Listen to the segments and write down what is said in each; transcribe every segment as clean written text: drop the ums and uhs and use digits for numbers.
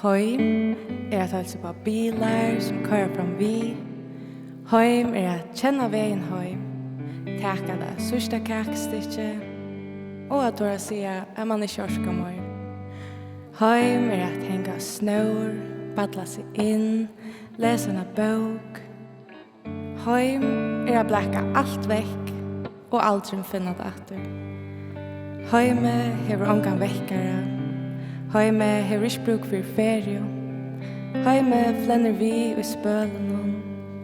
Heim at hälsa på bilar som kører fram vi. Heim at känna vägen heim. Täcka det sista kakstycke. Och att då säga att man är körska mer. Heim att hänga snör, paddla sig in, läsa en bok. Heim att bläcka allt väck och aldrig finna det åter. Heime hever ongan vekkara. Heime hever ikke bruk for ferie. Heime flenner vi i spølen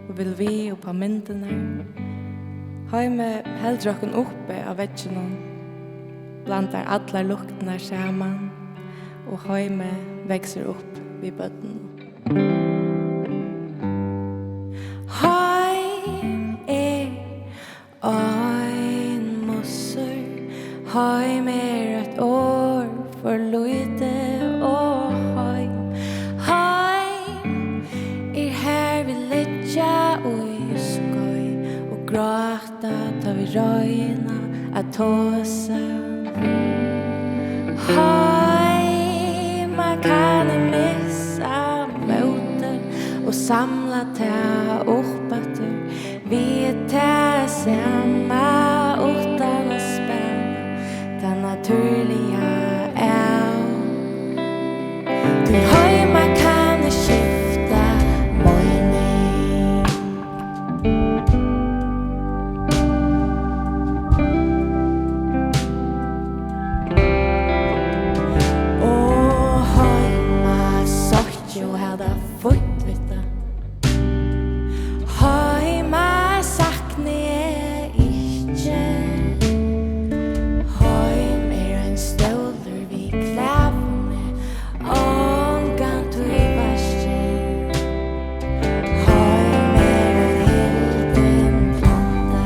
og vil vi opp av myndene. Heime helder okken oppe av veggen blandar alla luktene sammen og heime vekser opp vid bøtten. Heim ein mossur. Heim et år for løyde og heim. Heim her vi letja og i skøy og gråta ta vi røyna at Tausen. Heim kan missa møte og samla ta oppatter vi ta samma utan å spela den naturliga är. Till heima kan det skifta mening. Och heima sagt ju hade fått veta. Heima saknar jag inte. Heim en stålar vid klävne ångan tog i varsken. Heim en hilden planta.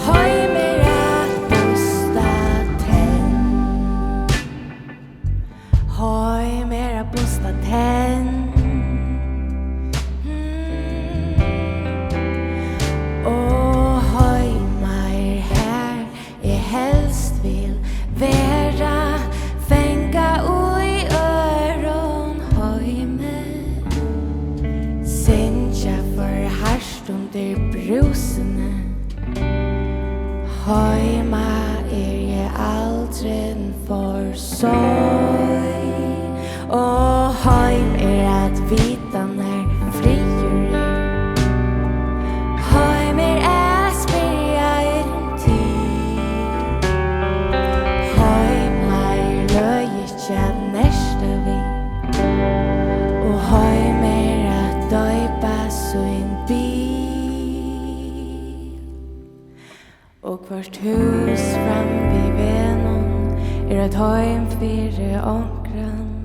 Heim att busta tenn. Heim att busta tenn. Och heima här helst vill vera fänga i öron heime. Sinja för harst under brusene. Heima jag aldrig för sorg. Och heim att vita när frier är. Heim att spela en tid. Heima löjtja nästa vi. Och heim att döpa så en bil. Och hvört hus fram vid vegnum ett heim för ångran.